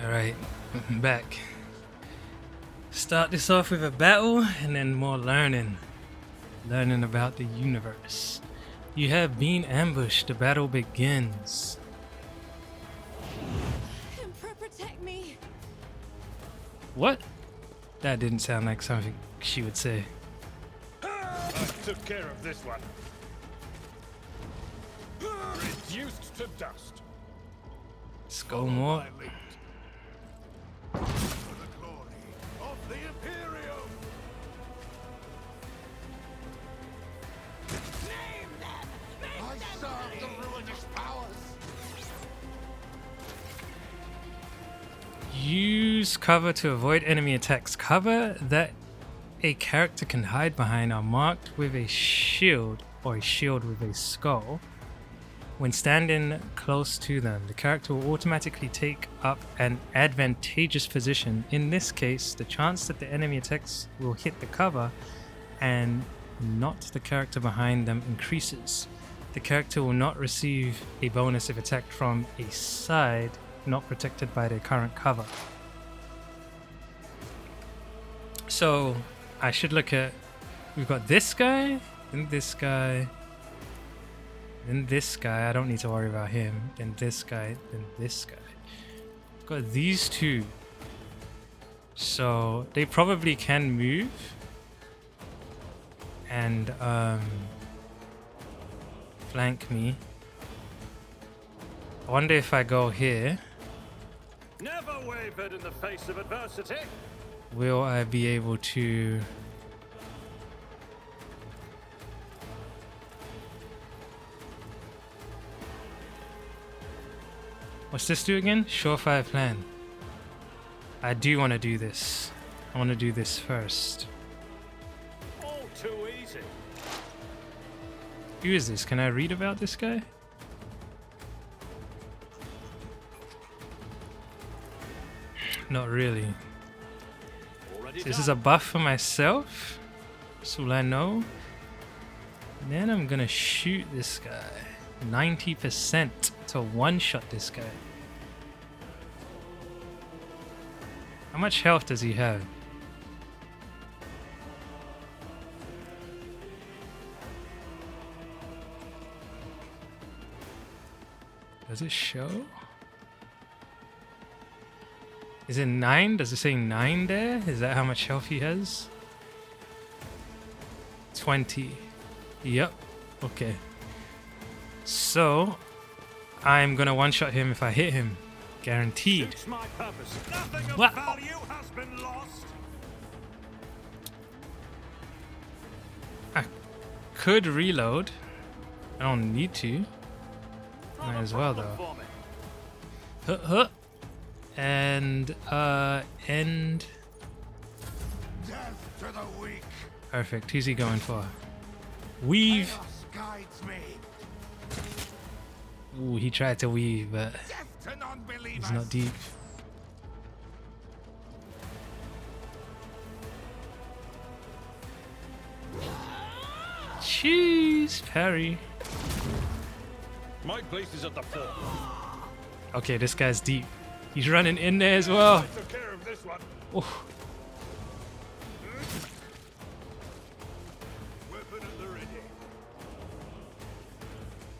Alright, I'm back. Start this off with a battle and then more learning. Learning about the universe. You have been ambushed. The battle begins. Emperor, protect me. What? That didn't sound like something she would say. I took care of this one. Reduced to dust. Let's go more. For the glory of the Imperium. Name them. I serve the ruinous powers. Use cover to avoid enemy attacks. Cover that a character can hide behind are marked with a shield or a shield with a skull. When standing close to them, the character will automatically take up an advantageous position. In this case, the chance that the enemy attacks will hit the cover and not the character behind them increases. The character will not receive a bonus if attacked from a side not protected by their current cover. So I should look at, we've got this guy, then this guy, then this guy. I don't need to worry about him. Then this guy, then this guy. Got these two. So they probably can move and flank me. I wonder if I go here, Never wavered in the face of adversity. will I be able to... What's this do again? Surefire plan. I do want to do this. I want to do this first. All too easy. Who is this? Can I read about this guy? Not really. Already So this is a buff for myself. That's all I know. And then I'm gonna shoot this guy. 90% to one-shot this guy. How much health does he have? Does it show? Is it 9? Does it say 9 there? Is that how much health he has? 20. Yep. Okay. So, I'm gonna one-shot him if I hit him. Guaranteed. Suits my purpose. Nothing of What? value has been lost. I could reload. I don't need to. Might as well though. For me. Huh, huh. And end. Death to the weak. Perfect. Who's he going for? Weave. Chaos guides me. Ooh, he tried to weave, but Death to non-believers. he's not deep. Jeez, parry. My place is at the fort. Okay, this guy's deep. He's running in there as well. I took care of this one. Oh, Weapon at the ready.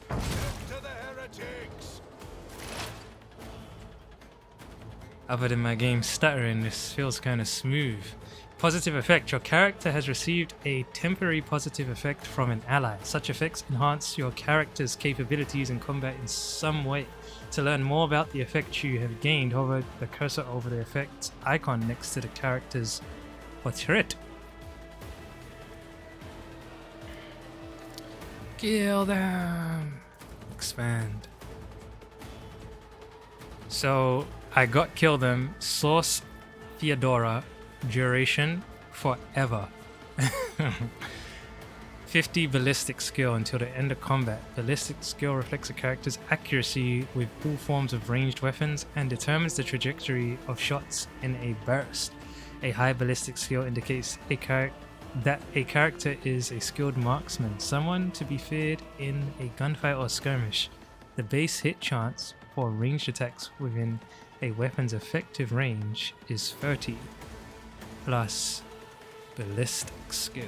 Death to the heretics. other than my game stuttering, this feels kind of smooth. Positive effect. Your character has received a temporary positive effect from an ally. Such effects enhance your character's capabilities in combat in some way. To learn more about the effect you have gained, hover the cursor over the effects icon next to the character's portrait. Kill them. Expand. So I got kill them. Source Theodora. Duration forever. 50 ballistic skill until the end of combat. Ballistic skill reflects a character's accuracy with all forms of ranged weapons and determines the trajectory of shots in a burst. A high ballistic skill indicates that a character is a skilled marksman, someone to be feared in a gunfight or skirmish. The base hit chance for ranged attacks within a weapon's effective range is 30 plus ballistic skill.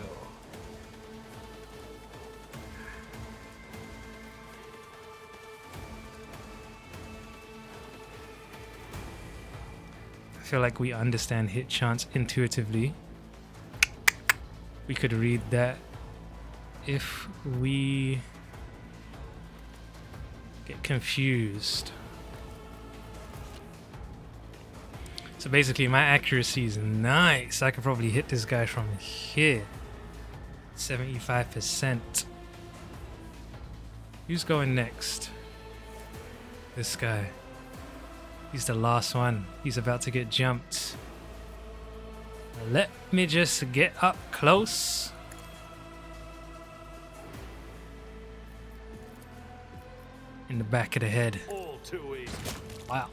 I feel like we understand hit chance intuitively. We could read that if we get confused. So basically my accuracy is nice. I could probably hit this guy from here. 75%. Who's going next? This guy. He's the last one. He's about to get jumped. Let me just get up close. In the back of the head. All too easy. Wow.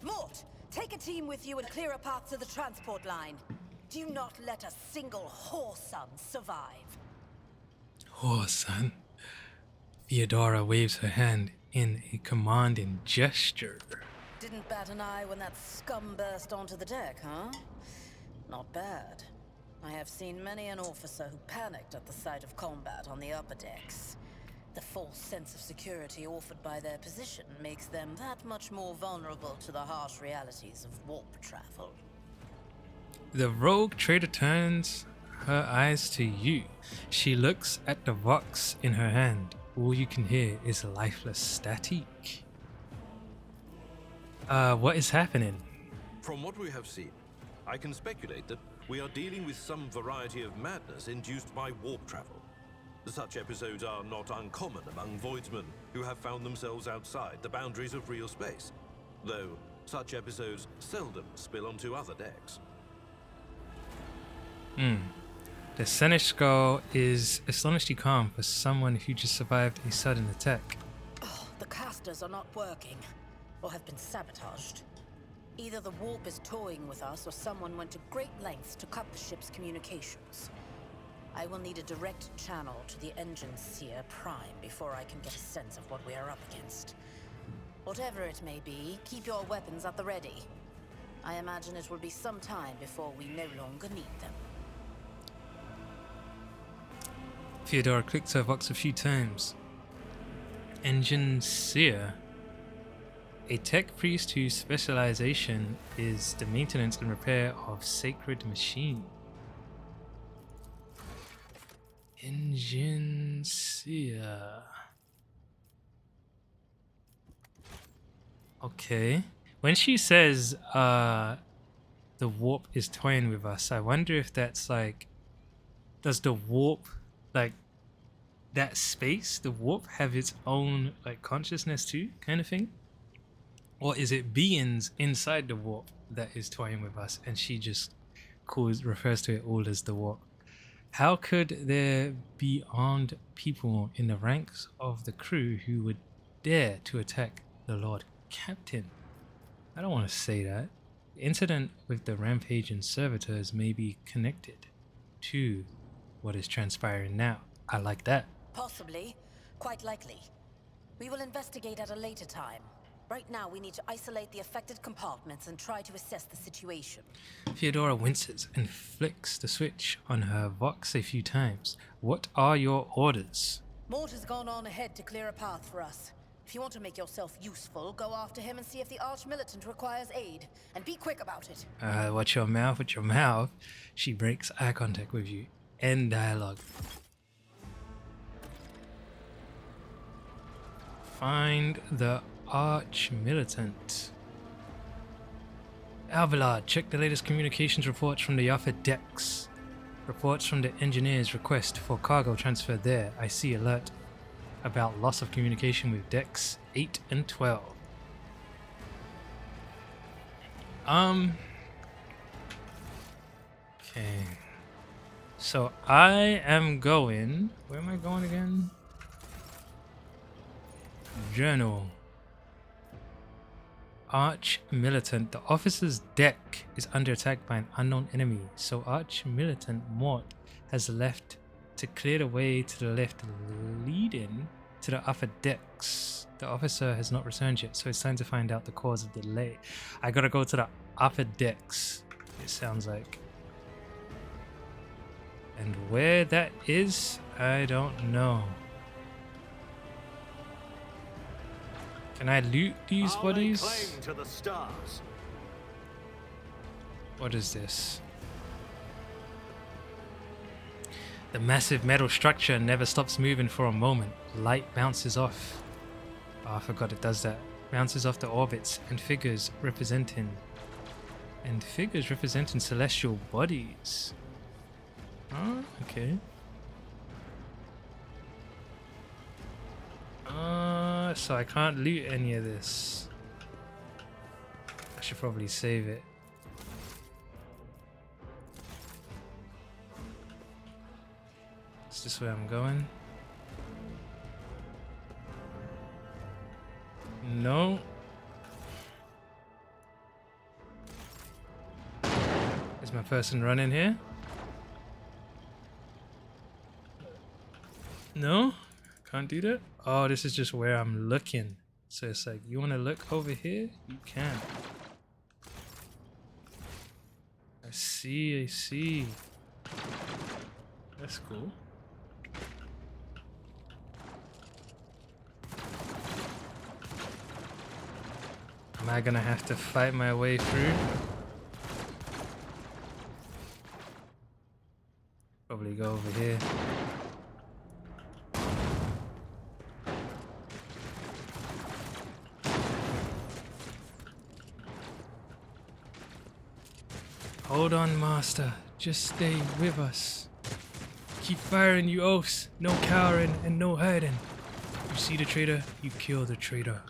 Mort, take a team with you and clear a path to the transport line. Do not let a single whoreson survive. Whoreson. Theodora waves her hand in a commanding gesture. Didn't bat an eye when that scum burst onto the deck, huh? Not bad. I have seen many an officer who panicked at the sight of combat on the upper decks. The false sense of security offered by their position makes them that much more vulnerable to the harsh realities of warp travel. The rogue trader turns her eyes to you. She looks at the vox in her hand. All you can hear is lifeless static. What is happening? From what we have seen, I can speculate that we are dealing with some variety of madness induced by warp travel. Such episodes are not uncommon among voidsmen who have found themselves outside the boundaries of real space, though such episodes seldom spill onto other decks. The Sennish skull is astonishingly calm for someone who just survived a sudden attack. Oh, the casters are not working, or have been sabotaged. Either the warp is toying with us, or someone went to great lengths to cut the ship's communications. I will need a direct channel to the engine seer prime before I can get a sense of what we are up against. Whatever it may be, keep your weapons at the ready. I imagine it will be some time before we no longer need them. Theodora clicks her vox a few times. Engine seer. A tech priest whose specialization is the maintenance and repair of sacred machine. Engine seer. Okay. When she says the warp is toying with us, I wonder if that's like, does the warp, like that space, the warp, have its own like consciousness too, kind of thing? Or is it beings inside the warp that is toying with us and she just refers to it all as the warp? How could there be armed people in the ranks of the crew who would dare to attack the Lord Captain? I don't want to say that. The incident with the rampaging servitors may be connected to what is transpiring now. I like that. Possibly. Quite likely. We will investigate at a later time. Right now, we need to isolate the affected compartments and try to assess the situation. Theodora winces and flicks the switch on her vox a few times. What are your orders? Mort has gone on ahead to clear a path for us. If you want to make yourself useful, go after him and see if the arch-militant requires aid. And be quick about it. Watch your mouth with your mouth. She breaks eye contact with you. End dialogue. Find the arch-militant. Alvilard, check the latest communications reports from the upper decks. Reports from the engineers request for cargo transfer there. I see alert about loss of communication with decks 8 and 12. Okay. So I am going... Where am I going again? Journal. Arch Militant. The officer's deck is under attack by an unknown enemy, so Arch Militant Mort has left to clear the way to the left, leading to the upper decks. The officer has not returned yet, so it's time to find out the cause of the delay. I gotta go to the upper decks, it sounds like. And where that is, I don't know. Can I loot these I'll lay bodies? claim to the stars. What is this? The massive metal structure never stops moving for a moment. Light bounces off. Oh, I forgot it does that. Bounces off the orbits and figures representing celestial bodies. Oh, okay. So I can't loot any of this. I should probably save it. Is this where I'm going? No. Is my person running here? No? Can't do that? Oh, this is just where I'm looking. So it's like, you want to look over here? You can. I see, I see. That's cool. Am I gonna have to fight my way through? Probably go over here. Hold on, Master. Just stay with us. Keep firing, you oafs. No cowering and no hiding. You see the traitor, you kill the traitor.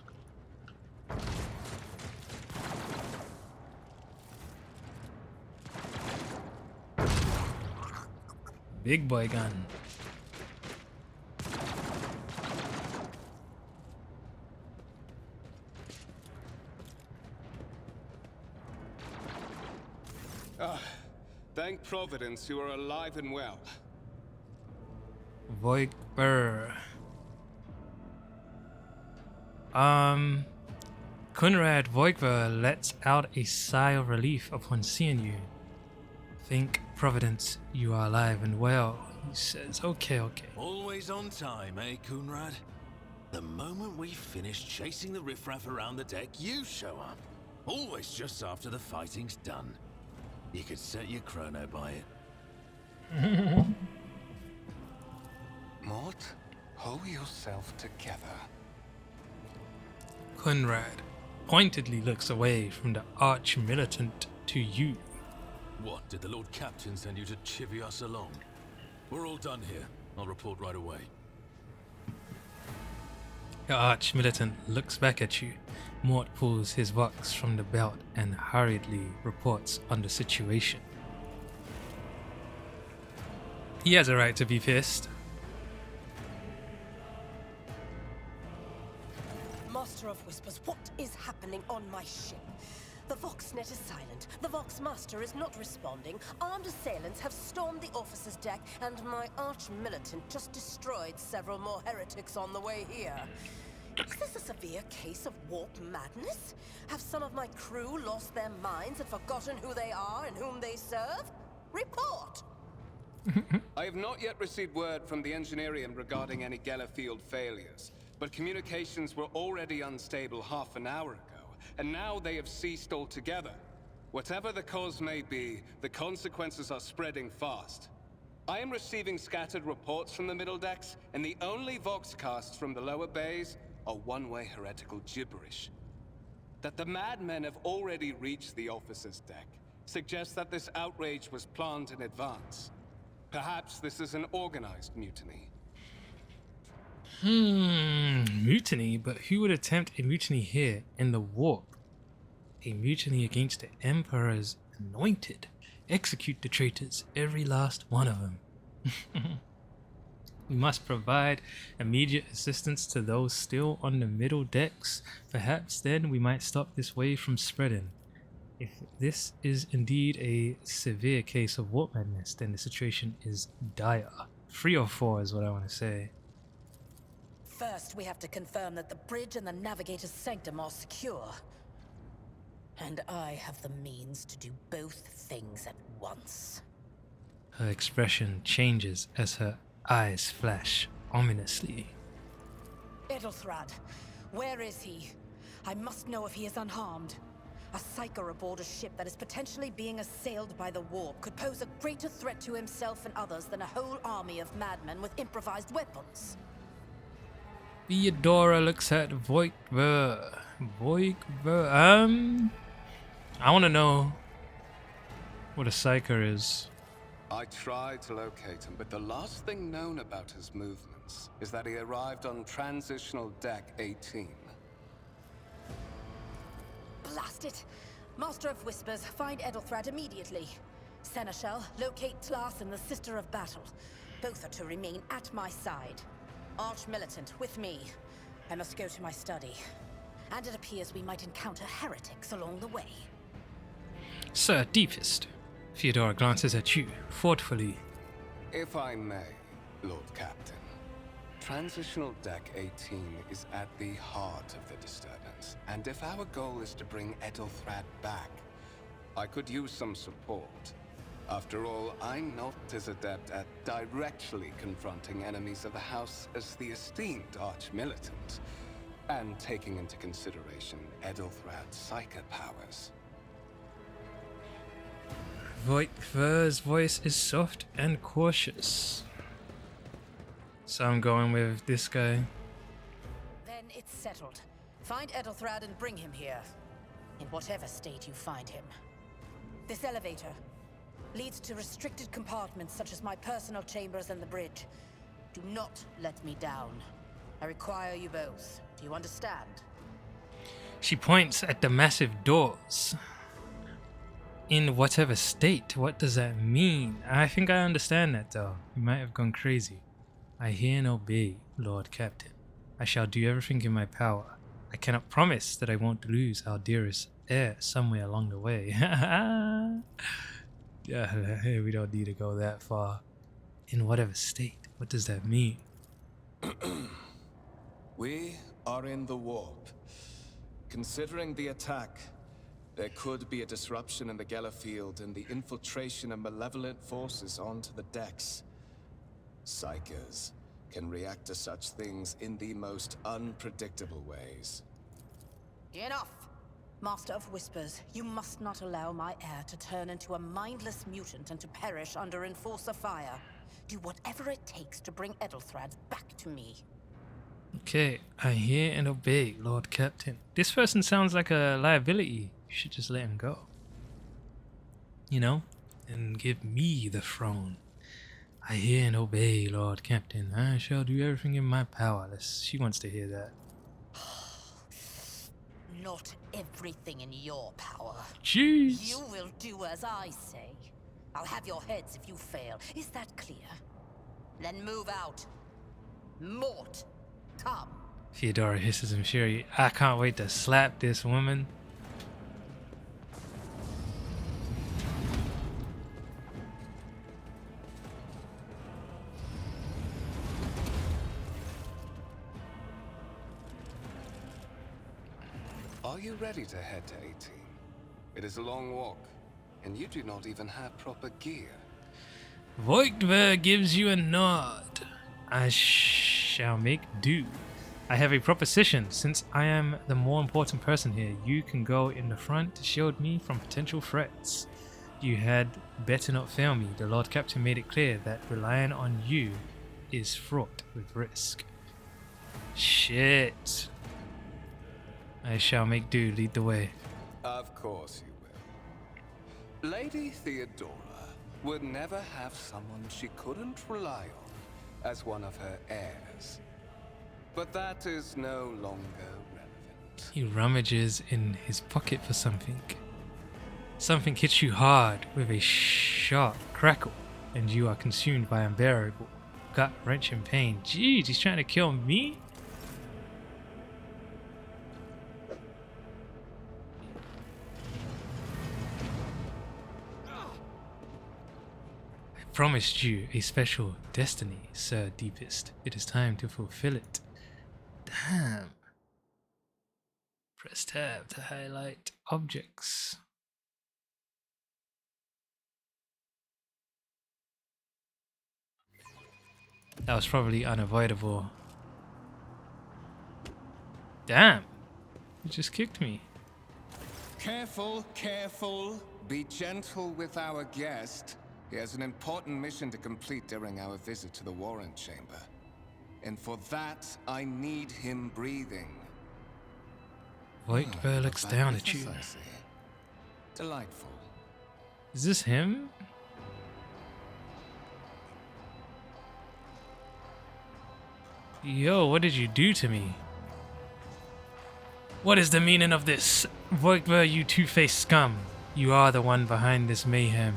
Big boy gun. Thank Providence you are alive and well. Voigtber. Conrad Voigtber lets out a sigh of relief upon seeing you. Thank Providence you are alive and well, he says. Okay, okay. Always on time, eh, Conrad? The moment we finish chasing the riffraff around the deck, you show up. Always just after the fighting's done. You could set your chrono by it. Mort, hold yourself together. Conrad pointedly looks away from the arch militant to you. What, did the Lord Captain send you to chivvy us along? We're all done here. I'll report right away. The arch militant looks back at you. Mort pulls his box from the belt and hurriedly reports on the situation. He has a right to be pissed. Master of Whispers, what is happening on my ship? The Voxnet is silent. The Vox Master is not responding. Armed assailants have stormed the officer's deck, and my arch-militant just destroyed several more heretics on the way here. Is this a severe case of warp madness? Have some of my crew lost their minds and forgotten who they are and whom they serve? Report! I have not yet received word from the Engineerium regarding any Gellerfield failures, but communications were already unstable half an hour ago, and now they have ceased altogether. Whatever the cause may be, the consequences are spreading fast. I am receiving scattered reports from the middle decks, and the only voxcasts from the lower bays are one-way heretical gibberish. That the madmen have already reached the officer's deck suggests that this outrage was planned in advance. Perhaps this is an organized mutiny. Mutiny? But who would attempt a mutiny here in the warp? A mutiny against the Emperor's anointed. Execute the traitors, every last one of them. We must provide immediate assistance to those still on the middle decks. Perhaps then we might stop this wave from spreading. If this is indeed a severe case of warp madness, then the situation is dire. 3 or 4 is what I want to say. First, we have to confirm that the bridge and the navigator's sanctum are secure. And I have the means to do both things at once. Her expression changes as her eyes flash ominously. Edelthrad, where is he? I must know if he is unharmed. A psyker aboard a ship that is potentially being assailed by the warp could pose a greater threat to himself and others than a whole army of madmen with improvised weapons. Theodora looks at Voigtver. I want to know what a psyker is. I tried to locate him, but the last thing known about his movements is that he arrived on transitional deck 18. Blast it! Master of Whispers, find Edelthrad immediately. Seneschal, locate Tlas and the Sister of Battle. Both are to remain at my side. Arch-militant, with me. I must go to my study. And it appears we might encounter heretics along the way. Sir Deepest. Theodora glances at you, thoughtfully. If I may, Lord Captain. Transitional Deck 18 is at the heart of the disturbance, and if our goal is to bring Edelthrad back, I could use some support. After all, I'm not as adept at directly confronting enemies of the House as the esteemed Arch-Militant, and taking into consideration Edelthrad's psychic powers. Voigtver's voice is soft and cautious. So I'm going with this guy. Then it's settled. Find Edelthrad and bring him here. In whatever state you find him. This elevator leads to restricted compartments such as my personal chambers and the bridge. Do not let me down. I require you both. Do you understand? She points at the massive doors. In whatever state, what does that mean? I think I understand that though. You might have gone crazy. I hear and obey, Lord Captain. I shall do everything in my power. I cannot promise that I won't lose our dearest heir somewhere along the way. Yeah, we don't need to go that far. In whatever state, what does that mean? We are in the warp. Considering the attack, there could be a disruption in the Geller field and the infiltration of malevolent forces onto the decks. Psychers can react to such things in the most unpredictable ways. Enough! Master of Whispers, you must not allow my heir to turn into a mindless mutant and to perish under Enforcer fire. Do whatever it takes to bring Edelthrad back to me. Okay, I hear and obey, Lord Captain. This person sounds like a liability. You should just let him go. You know? And give me the throne. I hear and obey, Lord Captain. I shall do everything in my power. She wants to hear that. Not everything in your power. Jeez. You will do as I say. I'll have your heads if you fail. Is that clear? Then move out. Mort, come. Theodora hisses in fury. I can't wait to slap this woman. Are you ready to head to 18? It is a long walk, and you do not even have proper gear. Voigtver gives you a nod. I shall make do. I have a proposition. Since I am the more important person here, you can go in the front to shield me from potential threats. You had better not fail me. The Lord Captain made it clear that relying on you is fraught with risk. Shit. I shall make do. Lead the way. Of course you will. Lady Theodora would never have someone she couldn't rely on as one of her heirs. But that is no longer relevant. He rummages in his pocket for something. Something hits you hard with a sharp crackle, and you are consumed by unbearable gut-wrenching pain. Jeez, he's trying to kill me? I promised you a special destiny, Sir Deepest. It is time to fulfill it. Damn. Press tab to highlight objects. That was probably unavoidable. Damn. He just kicked me. Careful, careful. Be gentle with our guest. He has an important mission to complete during our visit to the Warrant Chamber. And for that, I need him breathing. Voigtbear looks down at you. I see. Delightful. Is this him? Yo, what did you do to me? What is the meaning of this? Voigtbear, you two-faced scum. You are the one behind this mayhem.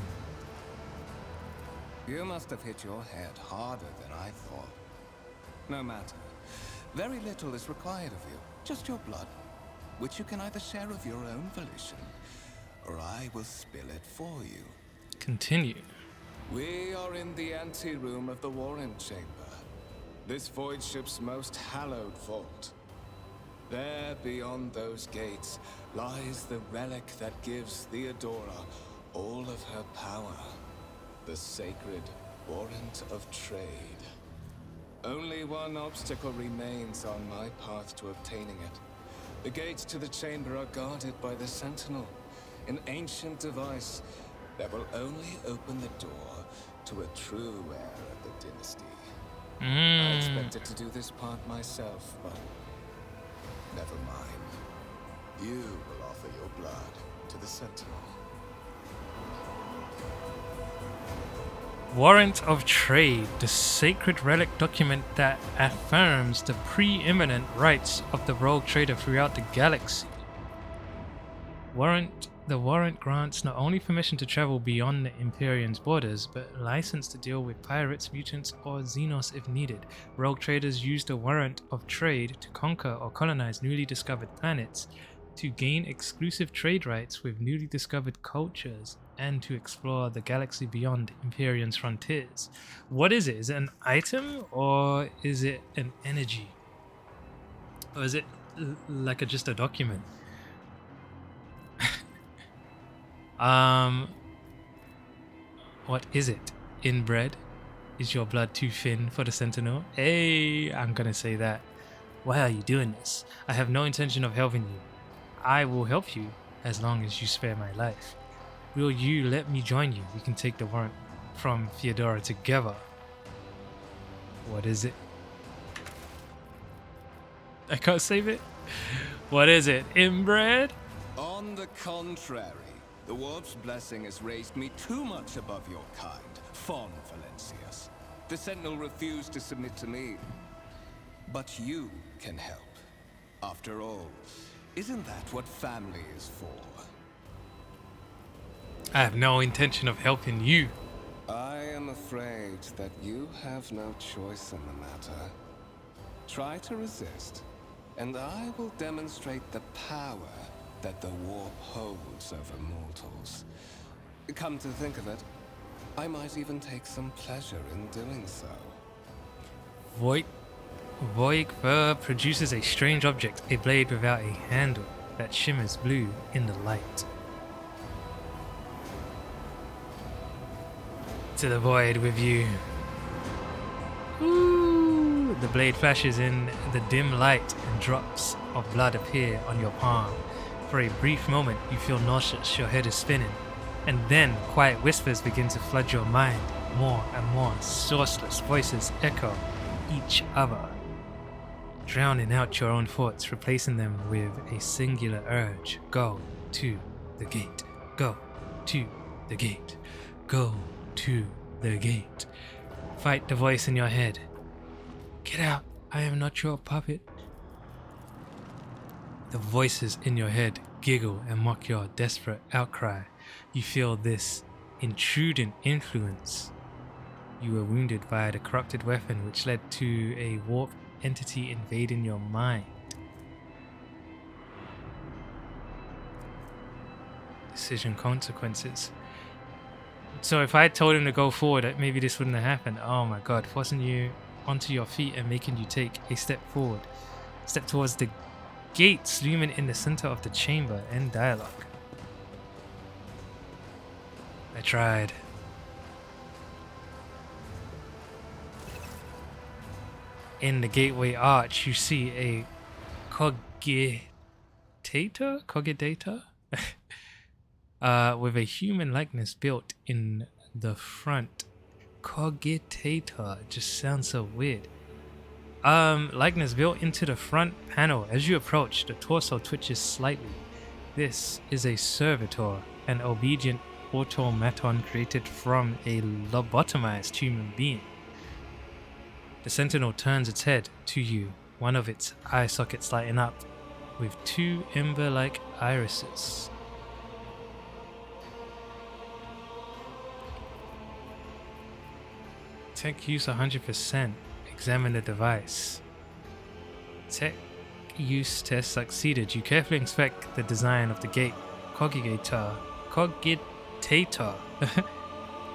You must have hit your head harder than I thought. No matter. Very little is required of you. Just your blood, which you can either share of your own volition, or I will spill it for you. Continue. We are in the anteroom of the Warrant Chamber. This void ship's most hallowed vault. There, beyond those gates, lies the relic that gives Theodora all of her power. The sacred Warrant of Trade. Only one obstacle remains on my path to obtaining it. The gates to the chamber are guarded by the Sentinel, an ancient device that will only open the door to a true heir of the dynasty. I expected to do this part myself, but never mind. You will offer your blood to the Sentinel. Warrant of Trade, the sacred relic document that affirms the preeminent rights of the rogue trader throughout the galaxy. The warrant grants not only permission to travel beyond the Imperium's borders, but license to deal with pirates, mutants, or Xenos if needed. Rogue traders use the Warrant of Trade to conquer or colonize newly discovered planets, to gain exclusive trade rights with newly discovered cultures, and to explore the galaxy beyond Imperium's frontiers. What is it? Is it an item, or is it an energy? Or is it like just a document? What is it? Inbred? Is your blood too thin for the Sentinel? Hey, I'm gonna say that. Why are you doing this? I have no intention of helping you. I will help you as long as you spare my life. Will you let me join you? We can take the warrant from Theodora together. What is it? I can't save it. What is it? Inbred? On the contrary, the Warp's blessing has raised me too much above your kind, Fon Valencius. The Sentinel refused to submit to me. But you can help. After all, isn't that what family is for? I have no intention of helping you. I am afraid that you have no choice in the matter. Try to resist, and I will demonstrate the power that the warp holds over mortals. Come to think of it, I might even take some pleasure in doing so. Voigtbear produces a strange object, a blade without a handle that shimmers blue in the light. To the void with you. Ooh, the blade flashes in the dim light and drops of blood appear on your palm. For a brief moment, you feel nauseous, your head is spinning, and then quiet whispers begin to flood your mind. More and more sourceless voices echo each other, drowning out your own thoughts, replacing them with a singular urge. Go to the gate. Go to the gate. Go to the gate. Fight the voice in your head. Get out. I am not your puppet. The voices in your head giggle and mock your desperate outcry. You feel this intruding influence You were wounded by the corrupted weapon, which led to a warp entity invading your mind. Decision consequences. So if I told him to go forward, maybe this wouldn't have happened. Oh my god, forcing you onto your feet and making you take a step forward. Step towards the gates looming in the center of the chamber. End dialogue. I tried. In the gateway arch, you see a cogitator? With a human likeness built in the front. Cogitator just sounds so weird. Likeness built into the front panel. As you approach, the torso twitches slightly. This is a servitor, an obedient automaton created from a lobotomized human being. The sentinel turns its head to you, one of its eye sockets lighting up with two ember-like irises. Tech use 100%. Examine the device. Tech use test succeeded. You carefully inspect the design of the gate. Cogitator.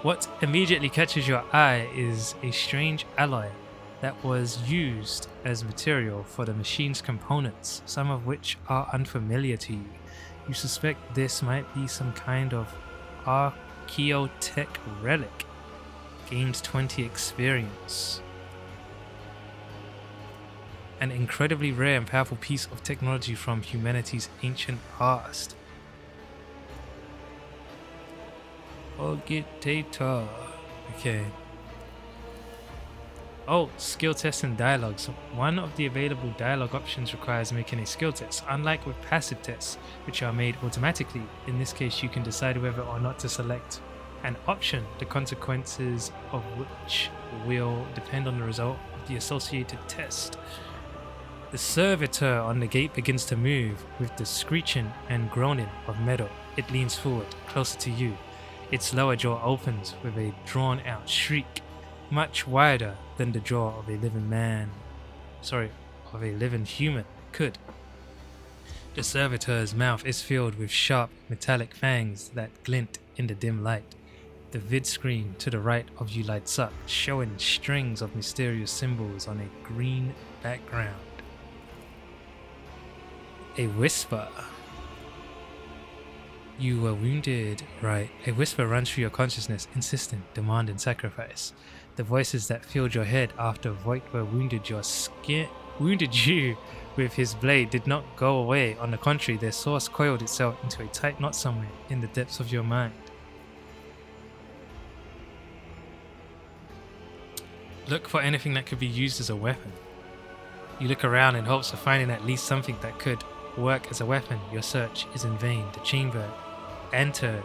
What immediately catches your eye is a strange alloy that was used as material for the machine's components, some of which are unfamiliar to you. You suspect this might be some kind of archaeotech relic. Games 20 experience. An incredibly rare and powerful piece of technology from humanity's ancient past. Cogitator. Okay. Oh, skill tests and dialogues. One of the available dialogue options requires making a skill test. Unlike with passive tests, which are made automatically, in this case you can decide whether or not to select an option, the consequences of which will depend on the result of the associated test. The servitor on the gate begins to move with the screeching and groaning of metal. It leans forward, closer to you. Its lower jaw opens with a drawn-out shriek, much wider than the jaw of a living man. Of a living human could. The servitor's mouth is filled with sharp metallic fangs that glint in the dim light. The vid screen to the right of you lights up, showing strings of mysterious symbols on a green background. A whisper. You were wounded, right? A whisper runs through your consciousness, insistent, demanding sacrifice. The voices that filled your head after Voigtwer wounded you with his blade did not go away. On the contrary, their source coiled itself into a tight knot somewhere in the depths of your mind. Look for anything that could be used as a weapon. You look around in hopes of finding at least something that could work as a weapon. Your search is in vain. The chamber anteroom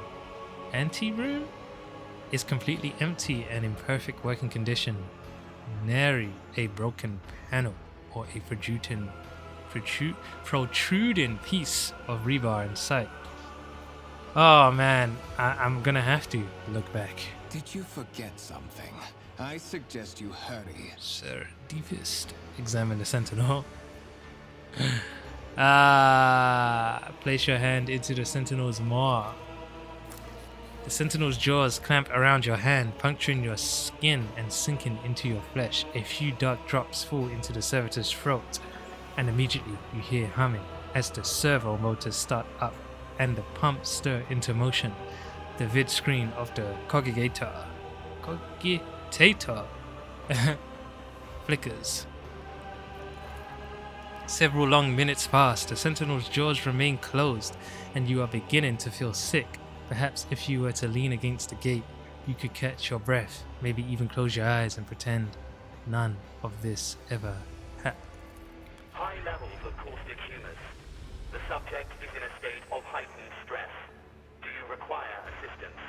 is completely empty and in perfect working condition. Nary a broken panel or a protruding piece of rebar in sight. Oh man, I'm gonna have to look back. Did you forget something? I suggest you hurry. Sir, deepest. Examine the sentinel. Place your hand into the sentinel's maw. The sentinel's jaws clamp around your hand, puncturing your skin and sinking into your flesh. A few dark drops fall into the servitor's throat, and immediately you hear humming as the servo motors start up and the pumps stir into motion. The vid screen of the cogitator flickers. Several long minutes pass. The sentinel's jaws remain closed, and you are beginning to feel sick. Perhaps if you were to lean against the gate, you could catch your breath, maybe even close your eyes and pretend none of this ever happened. High levels of caustic humus. The subject is in a state of heightened stress. Do you require assistance?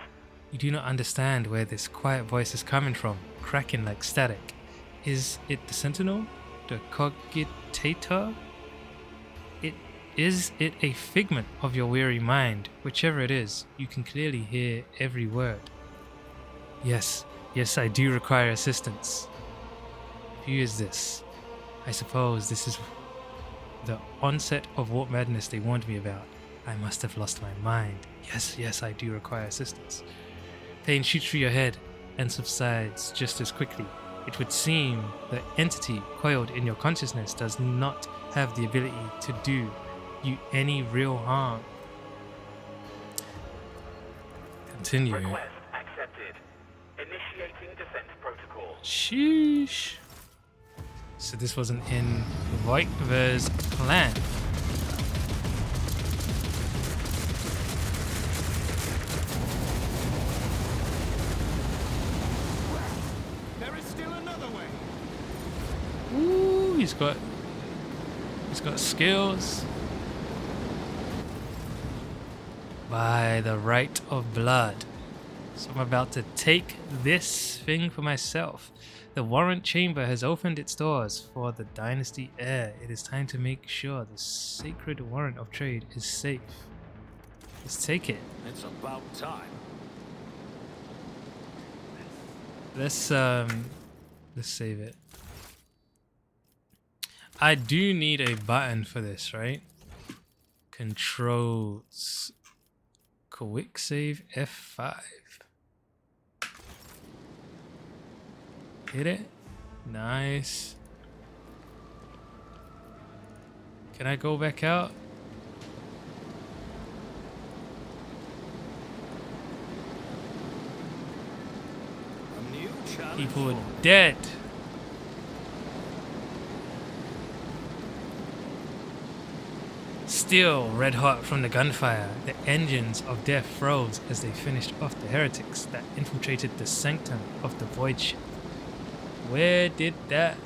You do not understand where this quiet voice is coming from, cracking like static. Is it the sentinel? The cogitator? Is it a figment of your weary mind? Whichever it is, you can clearly hear every word. Yes, Yes, I do require assistance. Who is this? I suppose this is the onset of warp madness they warned me about. I must have lost my mind. Yes, I do require assistance. Pain shoots through your head and subsides just as quickly. It would seem the entity coiled in your consciousness does not have the ability to do you any real harm. Continue. Request accepted. Initiating defense protocol. Sheesh. So this wasn't in Voigtver's plan. There is still another way. Ooh, he's got skills. By the right of blood. So I'm about to take this thing for myself. The warrant chamber has opened its doors for the dynasty heir. It is time to make sure the sacred warrant of trade is safe. Let's take it. It's about time. Let's save it. I do need a button for this, right? Controls. Quick save F5. Hit it. Nice. Can I go back out? A new challenge. People are dead. Still red hot from the gunfire, the engines of death froze as they finished off the heretics that infiltrated the sanctum of the void ship. Where did that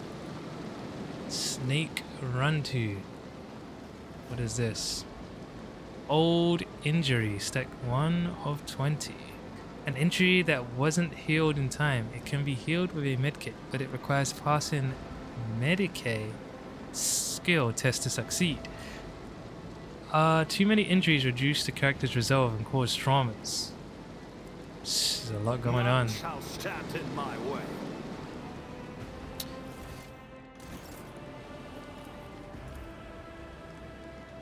snake run to? What is this? Old injury, stack 1 of 20. An injury that wasn't healed in time. It can be healed with a medkit, but it requires passing Medicaid skill test to succeed. Too many injuries reduce the character's resolve and cause traumas. There's a lot going on. None shall stand in my way.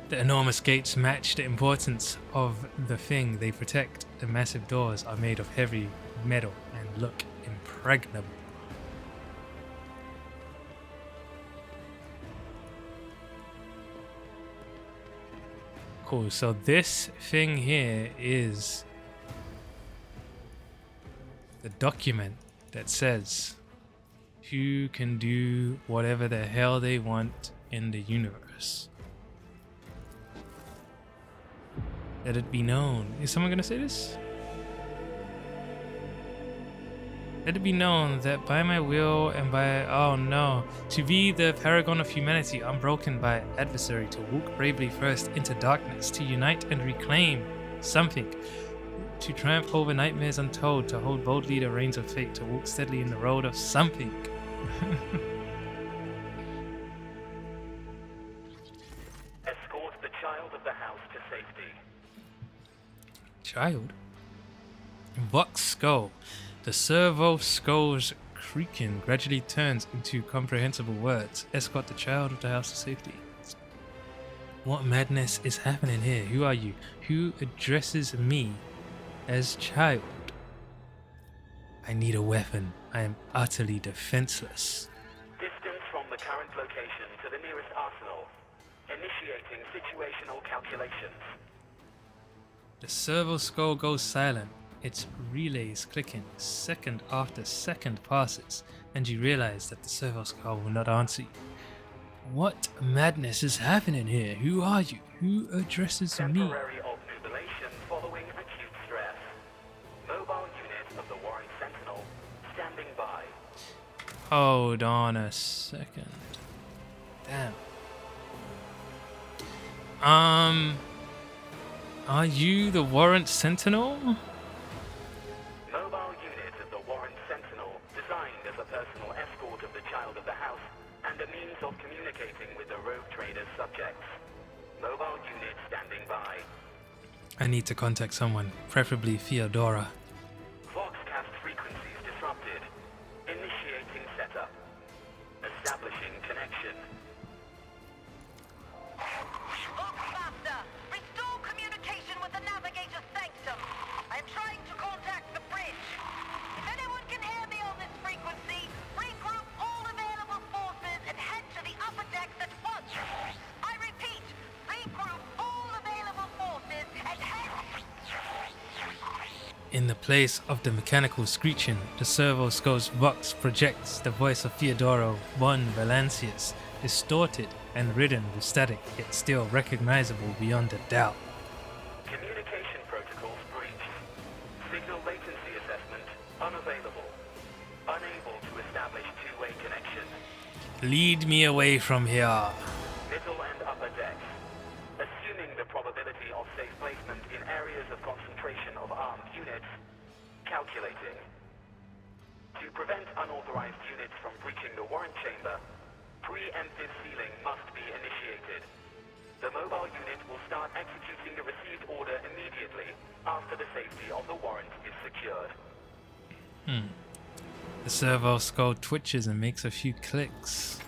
The enormous gates match the importance of the thing they protect. The massive doors are made of heavy metal and look impregnable. Cool, so this thing here is the document that says who can do whatever the hell they want in the universe. Let it be known. Is someone gonna say this? Let it be known that by my will and by, oh no, to be the paragon of humanity, unbroken by adversary, to walk bravely first into darkness, to unite and reclaim something, to triumph over nightmares untold, to hold boldly the reins of fate, to walk steadily in the road of something. Escort the child of the house to safety. Child? Vox skull. The servo skull's creaking gradually turns into comprehensible words. Escort the child of the house to safety. What madness is happening here? Who are you? Who addresses me as child? I need a weapon. I am utterly defenseless. Distance from the current location to the nearest arsenal. Initiating situational calculations. The servo skull goes silent. Its relays clicking. Second after second passes, and you realize that the servo skull will not answer you. What madness is happening here? Who are you? Who addresses me? Temporary obnubilation following acute stress. Mobile unit of the Warren Sentinel standing by. Hold on a second. Damn. Are you the Warrant Sentinel? Mobile unit of the Warren Sentinel, designed as a personal escort of the child of the house and a means of communicating with the rogue trader's subjects. Mobile unit standing by. I need to contact someone, preferably Theodora. Voxcast frequencies disrupted. Initiating setup. Establishing connection. Faster! Restore communication with the navigator sanctum. I'm trying to contact the bridge. If anyone can hear me on this frequency, regroup all available forces and head to the upper decks at once. I repeat, regroup all available forces and head... In the place of the mechanical screeching, the servo scope's vox projects the voice of Theodoro von Valancius, distorted and ridden with static, yet still recognizable beyond a doubt. Communication protocols breached. Signal latency assessment unavailable. Unable to establish two-way connection. Lead me away from here. Middle and upper decks. Assuming the probability of safe placement in areas of concentration of armed units. Calculating. To prevent unauthorized units from breaching the warrant chamber, preemptive sealing must be initiated. The mobile unit will start executing the received order immediately after the safety of the warrant is secured. The servo skull twitches and makes a few clicks.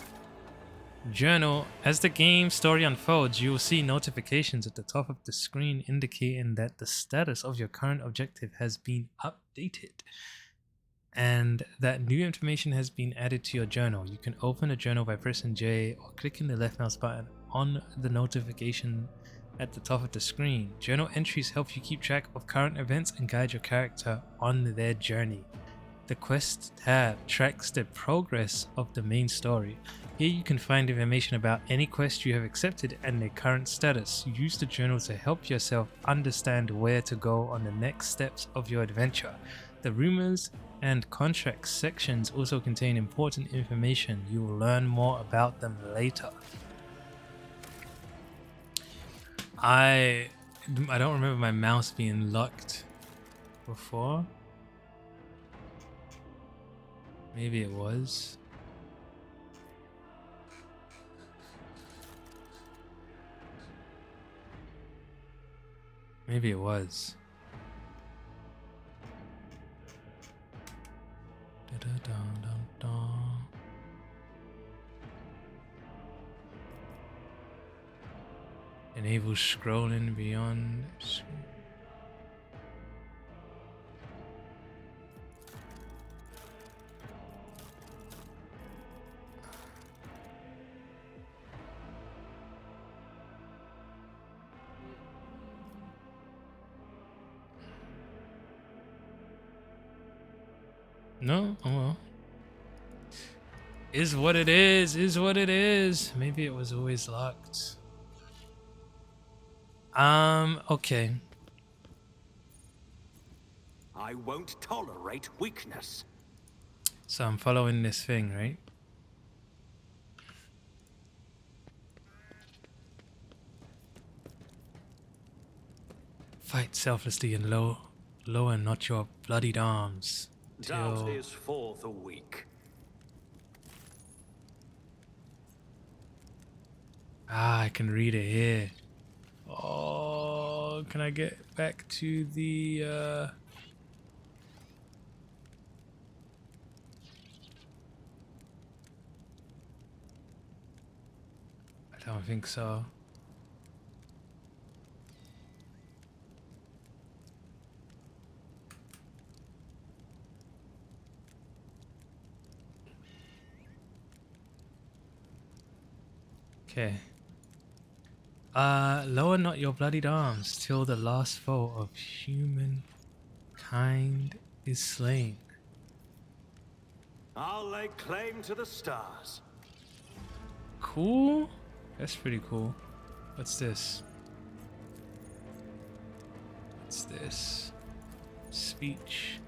Journal. As the game story unfolds, you will see notifications at the top of the screen indicating that the status of your current objective has been updated and that new information has been added to your journal. You can open a journal by pressing J or clicking the left mouse button on the notification at the top of the screen. Journal entries help you keep track of current events and guide your character on their journey. The Quest tab tracks the progress of the main story. Here you can find information about any quest you have accepted and their current status. Use the journal to help yourself understand where to go on the next steps of your adventure. The rumors and contracts sections also contain important information. You will learn more about them later. I don't remember my mouse being locked before. Maybe it was. Maybe it was. Enable scrolling beyond. No? Oh well. Is what it is what it is. Maybe it was always locked. Okay. I won't tolerate weakness. So I'm following this thing, right? Fight selflessly and lower not your bloodied arms. Doubt is for the weak. Ah, I can read it here. Oh, can I get back to the I don't think so. Okay. Lower not your bloodied arms till the last foe of humankind is slain. I'll lay claim to the stars. Cool. That's pretty cool. What's this? What's this? Speech.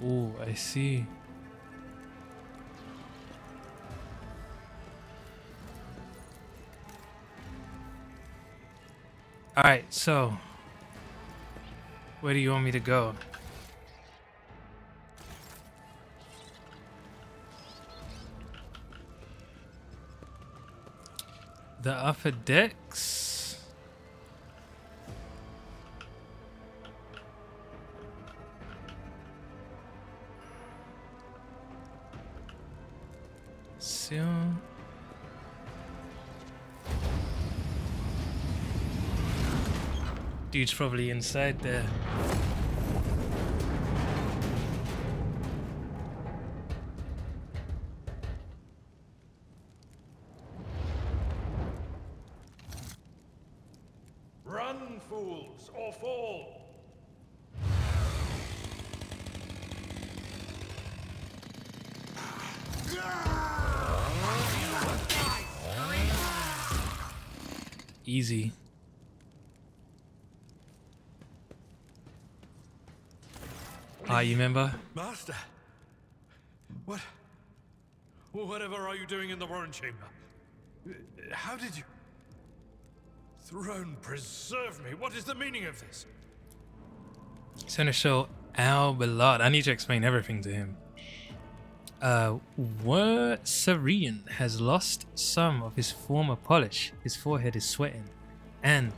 Oh, I see. Alright, so where do you want me to go? The upper decks? Seal. Dude's probably inside there. Run, fools, or fall! Easy. You remember? Master! What? Whatever are you doing in the Warren Chamber? How did you... Throne, preserve me! What is the meaning of this? Seneschal Albelard. I need to explain everything to him. Serene has lost some of his former polish. His forehead is sweating, and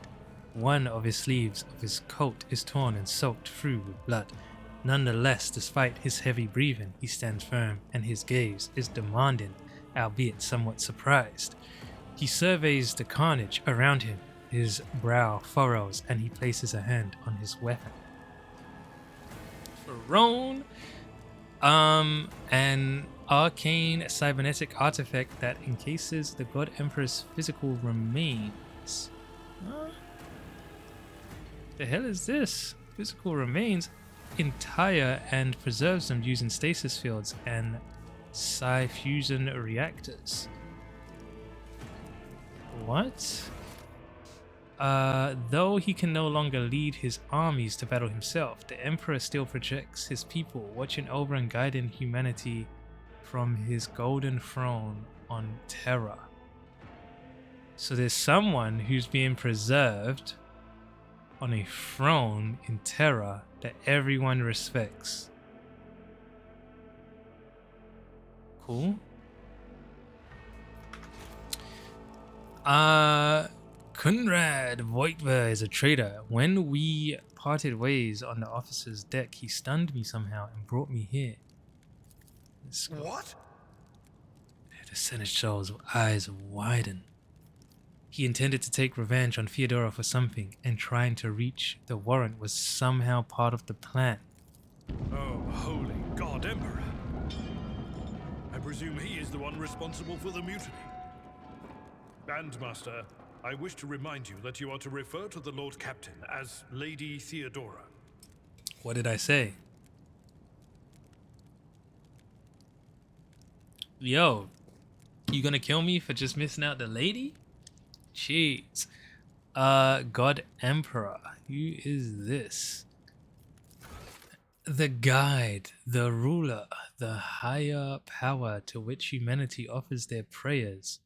one of his sleeves of his coat is torn and soaked through with blood. Nonetheless, despite his heavy breathing, he stands firm, and his gaze is demanding, albeit somewhat surprised. He surveys the carnage around him. His brow furrows, and he places a hand on his weapon. Throne. An arcane cybernetic artifact that encases the God Emperor's physical remains. Huh? The hell is this? Physical remains entire and preserves them using stasis fields and psi-fusion reactors. What? Though he can no longer lead his armies to battle himself, the Emperor still projects his people, watching over and guiding humanity from his golden throne on Terra. So there's someone who's being preserved on a throne in Terra that everyone respects. Cool. Kunrad Voigtver is a traitor. When we parted ways on the officer's deck, he stunned me somehow and brought me here. What? The Seneschal's eyes widen. He intended to take revenge on Theodora for something, and trying to reach the warrant was somehow part of the plan. Oh, holy God, Emperor! I presume he is the one responsible for the mutiny. And, Master, I wish to remind you that you are to refer to the Lord Captain as Lady Theodora. What did I say? Yo, you gonna kill me for just missing out the lady? Jeez. God Emperor, who is this? The guide, the ruler, the higher power to which humanity offers their prayers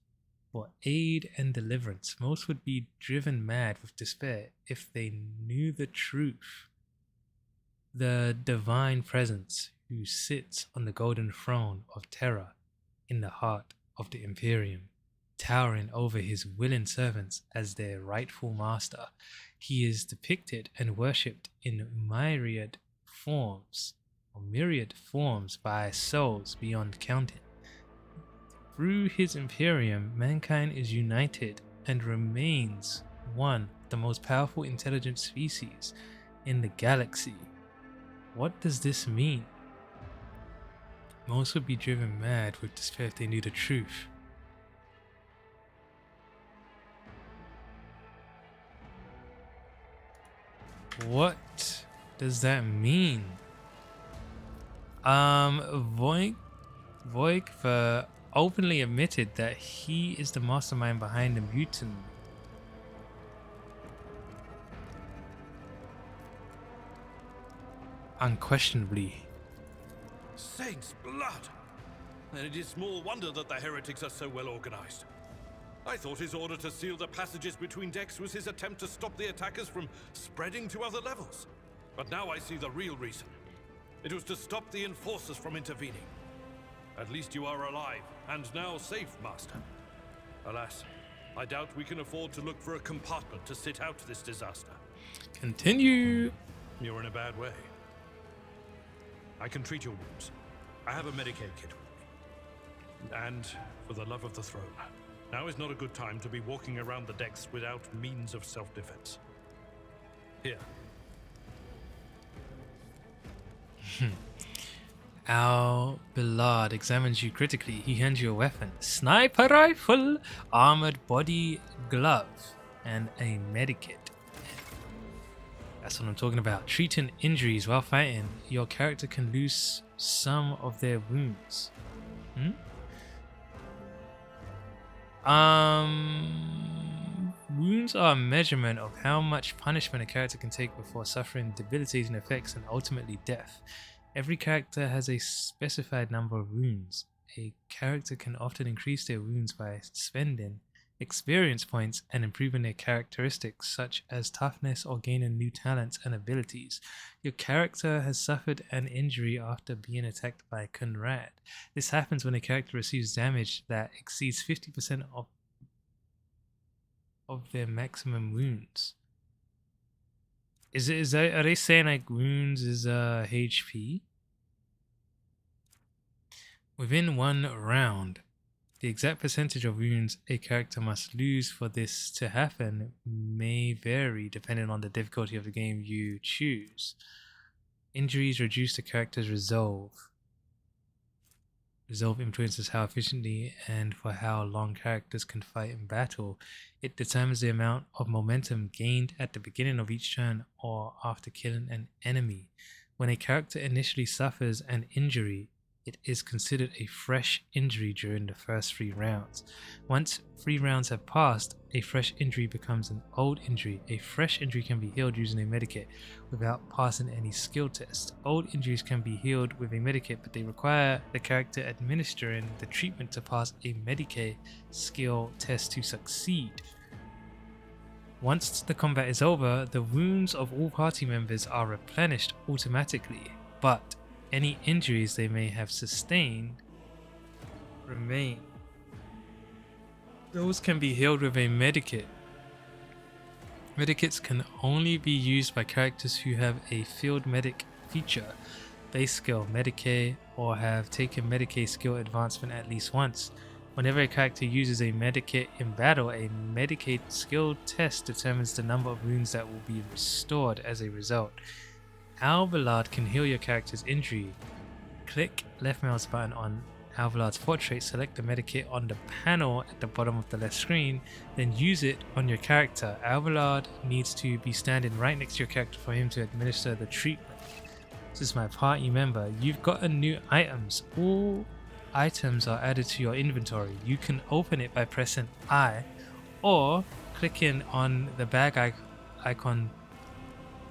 for aid and deliverance. Most would be driven mad with despair if they knew the truth. The divine presence who sits on the golden throne of Terra in the heart of the Imperium, towering over his willing servants as their rightful master. He is depicted and worshipped in myriad forms by souls beyond counting. Through his Imperium, mankind is united and remains one of the most powerful intelligent species in the galaxy. What does this mean? Most would be driven mad with despair if they knew the truth. What does that mean? Voigtver openly admitted that he is the mastermind behind the mutiny. Unquestionably. Saints' blood! And it is small wonder that the heretics are so well organized. I thought his order to seal the passages between decks was his attempt to stop the attackers from spreading to other levels. But now I see the real reason. It was to stop the enforcers from intervening. At least you are alive, and now safe, Master. Alas, I doubt we can afford to look for a compartment to sit out this disaster. Continue. You're in a bad way. I can treat your wounds. I have a Medicaid kit with me. And for the love of the throne, now is not a good time to be walking around the decks without means of self-defense. Here. Al Billard examines you critically. He hands you a weapon. Sniper rifle, armored body glove, and a medikit. That's what I'm talking about. Treating injuries while fighting. Your character can lose some of their wounds. Wounds are a measurement of how much punishment a character can take before suffering debilitating effects and ultimately death. Every character has a specified number of wounds. A character can often increase their wounds by spending experience points and improving their characteristics such as toughness or gaining new talents and abilities. Your character has suffered an injury after being attacked by Conrad. This happens when a character receives damage that exceeds 50% of their maximum wounds. Are they saying like wounds is HP? Within one round, the exact percentage of wounds a character must lose for this to happen may vary depending on the difficulty of the game you choose. Injuries reduce the character's resolve. Resolve influences how efficiently and for how long characters can fight in battle. It determines the amount of momentum gained at the beginning of each turn or after killing an enemy. When a character initially suffers an injury, it is considered a fresh injury during the first 3 rounds. Once 3 rounds have passed, a fresh injury becomes an old injury. A fresh injury can be healed using a medikit without passing any skill test. Old injuries can be healed with a medikit, but they require the character administering the treatment to pass a medikit skill test to succeed. Once the combat is over, the wounds of all party members are replenished automatically, but any injuries they may have sustained remain. Those can be healed with a medikit. Medikits can only be used by characters who have a field medic feature, base skill Medicae, or have taken Medicae skill advancement at least once. Whenever a character uses a medikit in battle, a Medicae skill test determines the number of wounds that will be restored as a result. Alvillard can heal your character's injury. Click left mouse button on Alvillard's portrait, select the medikit on the panel at the bottom of the left screen, then use it on your character. Alvillard needs to be standing right next to your character for him to administer the treatment. This is my party member. You've gotten new items. All items are added to your inventory. You can open it by pressing I or clicking on the bag icon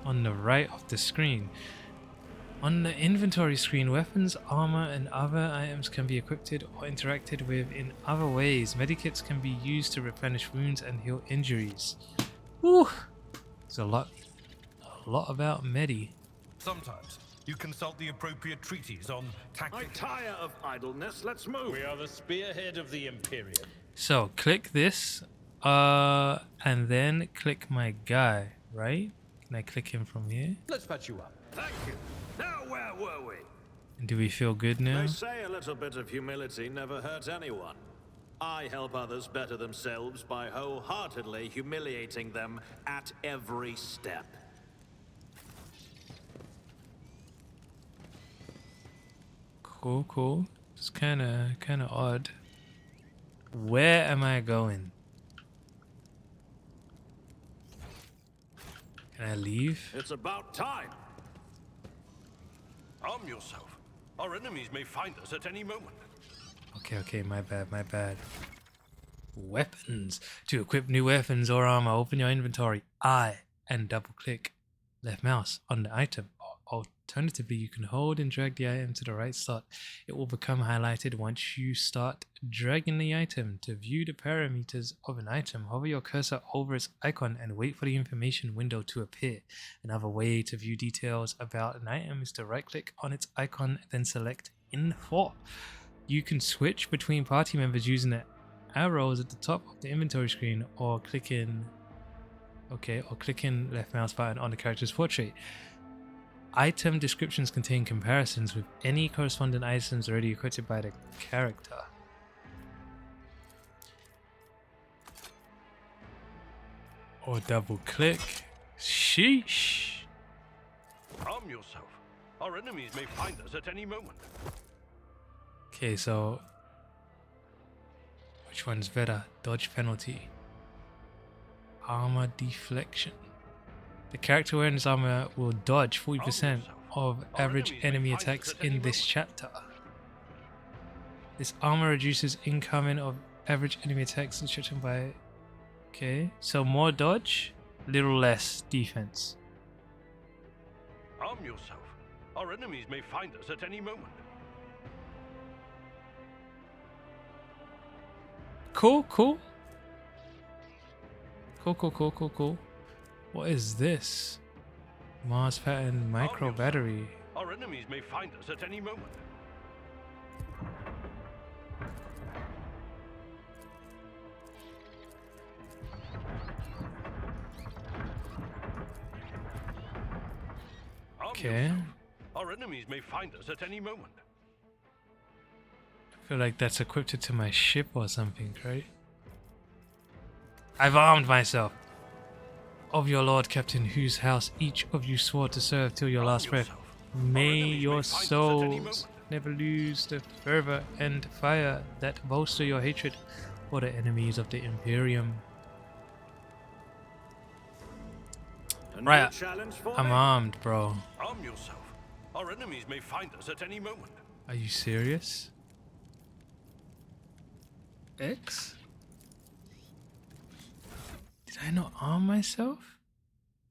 on the right of the screen. On the inventory screen, weapons, armor, and other items can be equipped or interacted with in other ways. Medikits can be used to replenish wounds and heal injuries. Whew! There's a lot about Medi. Sometimes you consult the appropriate treaties on tactics. I tire of idleness. Let's move. We are the spearhead of the Imperium. So click this, and then click my guy, right? Can I click him from here? Let's patch you up. Thank you. Now where were we? And do we feel good now? They say a little bit of humility never hurts anyone. I help others better themselves by wholeheartedly humiliating them at every step. Cool. It's kind of odd. Where am I going? Can I leave? It's about time. Arm yourself. Our enemies may find us at any moment. Okay, my bad. Weapons. To equip new weapons or armor, open your inventory, I, and double click left mouse on the item. Alternatively, you can hold and drag the item to the right slot. It will become highlighted once you start dragging the item. To view the parameters of an item, hover your cursor over its icon and wait for the information window to appear. Another way to view details about an item is to right-click on its icon, then select Info. You can switch between party members using the arrows at the top of the inventory screen or clicking left mouse button on the character's portrait. Item descriptions contain comparisons with any corresponding items already equipped by the character. Or double click. Sheesh. Arm yourself. Our enemies may find us at any moment. Okay, so which one's better? Dodge penalty. Armor deflection. The character wearing this armor will dodge 40% of average enemy attacks in this chapter. This armor reduces incoming of average enemy attacks in this chapter by... Okay, so more dodge, little less defense. Arm yourself. Our enemies may find us at any moment. Cool. Cool. What is this? Mars pattern micro battery. Our enemies may find us at any moment. Okay. Our enemies may find us at any moment. I feel like that's equipped to my ship or something, right? I've armed myself. Of your lord, Captain, whose house each of you swore to serve till your last breath. May your souls never lose the fervor and fire that bolster your hatred for the enemies of the Imperium. Right, I'm armed, bro. Arm yourself. Our enemies may find us at any moment. Are you serious? X? Did I not arm myself?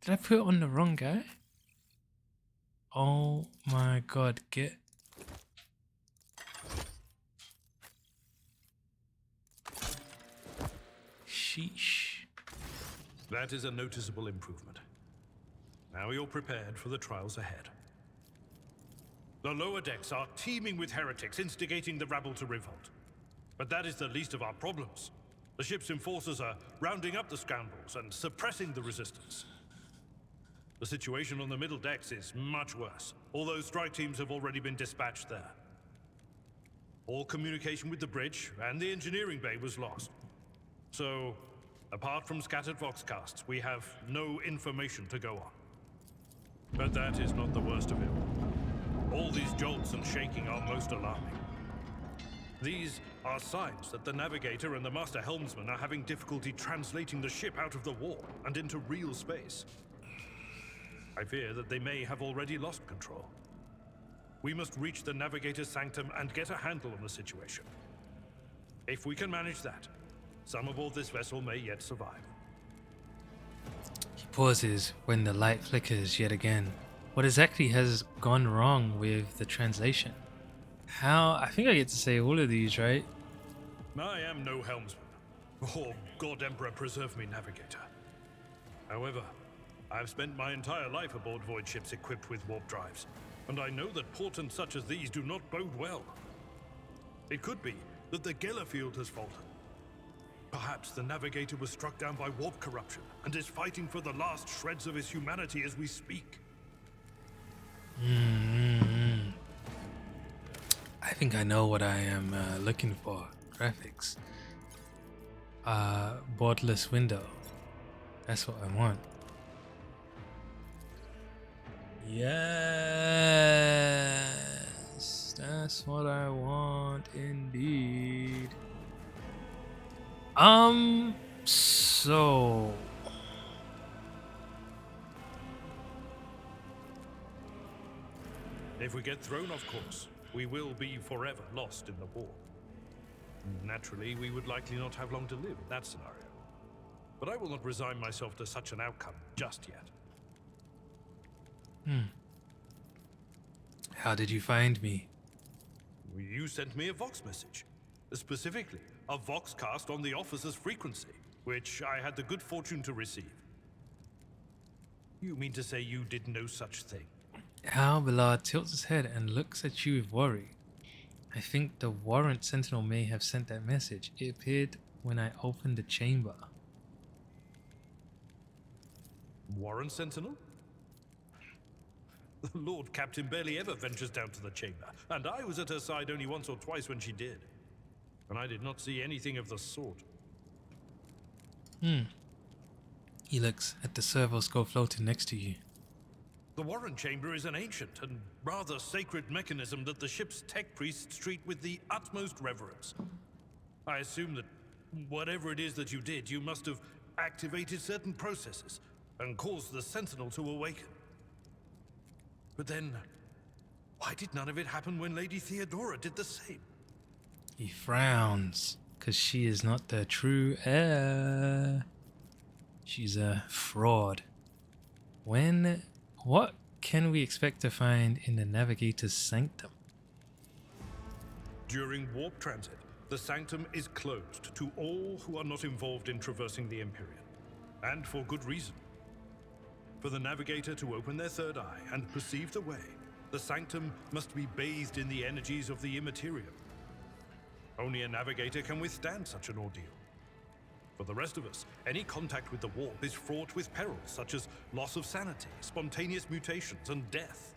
Did I put it on the wrong guy? Oh my god, get... Sheesh. That is a noticeable improvement. Now you're prepared for the trials ahead. The lower decks are teeming with heretics instigating the rabble to revolt. But that is the least of our problems. The ship's enforcers are rounding up the scoundrels and suppressing the resistance. The situation on the middle decks is much worse, although strike teams have already been dispatched there. All communication with the bridge and the engineering bay was lost. So, apart from scattered voxcasts, we have no information to go on. But that is not the worst of it. All these jolts and shaking are most alarming. These are signs that the navigator and the master helmsman are having difficulty translating the ship out of the warp and into real space. I fear that they may have already lost control. We must reach the navigator's sanctum and get a handle on the situation. If we can manage that, some aboard this vessel may yet survive. He pauses when the light flickers yet again. What exactly has gone wrong with the translation? How? I think I get to say all of these, right? I am no helmsman, or God Emperor preserve me navigator. However, I have spent my entire life aboard void ships equipped with warp drives, and I know that portents such as these do not bode well. It could be that the Gellerfield has fallen. Perhaps the navigator was struck down by warp corruption and is fighting for the last shreds of his humanity as we speak. I think I know what I am looking for. Graphics. Borderless window. That's what I want. Yes, that's what I want indeed. So if we get thrown off course, we will be forever lost in the war. Naturally, we would likely not have long to live in that scenario. But I will not resign myself to such an outcome just yet. How did you find me? You sent me a Vox message. Specifically, a Voxcast on the officer's frequency, which I had the good fortune to receive. You mean to say you did no such thing? Al Ballard tilts his head and looks at you with worry. I think the Warrant Sentinel may have sent that message. It appeared when I opened the chamber. Warrant Sentinel? The Lord Captain barely ever ventures down to the chamber, and I was at her side only once or twice when she did. And I did not see anything of the sort. He looks at the servo skull floating next to you. The Warren Chamber is an ancient and rather sacred mechanism that the ship's tech priests treat with the utmost reverence. I assume that whatever it is that you did, you must have activated certain processes and caused the Sentinel to awaken. But then, why did none of it happen when Lady Theodora did the same? He frowns, because she is not the true heir. She's a fraud. What can we expect to find in the Navigator's Sanctum? During warp transit, the Sanctum is closed to all who are not involved in traversing the Empyrean. And for good reason. For the Navigator to open their third eye and perceive the way, the Sanctum must be bathed in the energies of the Immaterium. Only a Navigator can withstand such an ordeal. For the rest of us, any contact with the warp is fraught with perils such as loss of sanity, spontaneous mutations, and death.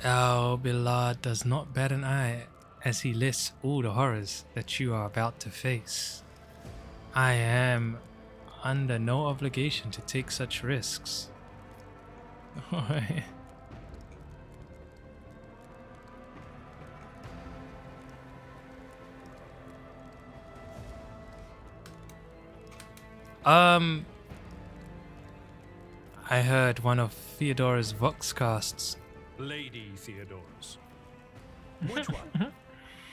Al-Bilad does not bat an eye as he lists all the horrors that you are about to face. I am under no obligation to take such risks. I heard one of Theodora's Voxcasts. Lady Theodora's. Which one?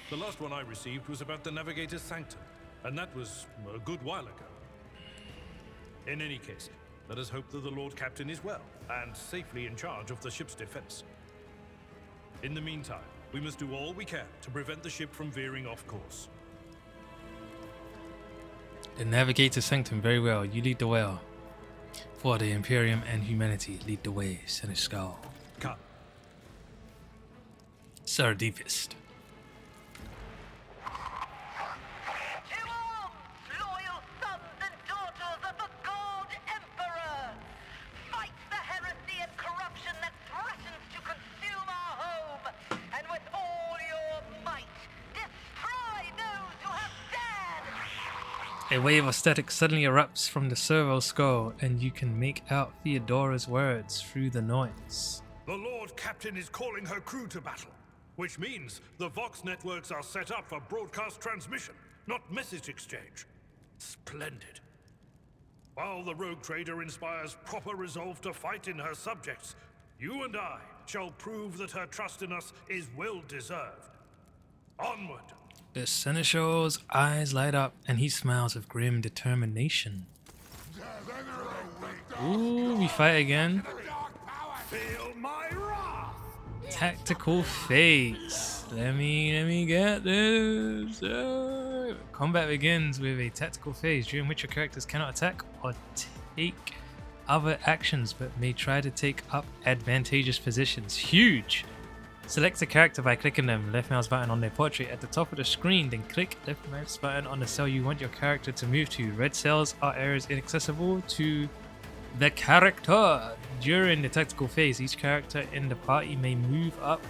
The last one I received was about the Navigator's Sanctum, and that was a good while ago. In any case, let us hope that the Lord Captain is well and safely in charge of the ship's defense. In the meantime, we must do all we can to prevent the ship from veering off course. The Navigator's Sanctum, very well. You lead the way. For the Imperium and humanity, lead the way, Seneschal. Come. Sir Deepest. To arms, loyal sons and daughters of the God Emperor! Fight the heresy and corruption that threatens to consume our home, and with all your might, destroy those who have dared! A wave of static suddenly erupts from the servo skull, and you can make out Theodora's words through the noise. The Lord Captain is calling her crew to battle, which means the Vox networks are set up for broadcast transmission, not message exchange. Splendid. While the rogue trader inspires proper resolve to fight in her subjects, you and I shall prove that her trust in us is well deserved. Onward! The Seneschal's eyes light up, and he smiles with grim determination. Ooh, we fight again. Feel my wrath! Tactical phase. Let me get this. Combat begins with a tactical phase during which your characters cannot attack or take other actions, but may try to take up advantageous positions. Huge! Select a character by clicking them left mouse button on their portrait at the top of the screen, then click left mouse button on the cell you want your character to move to. Red cells are areas inaccessible to the character. During the tactical phase, each character in the party may move up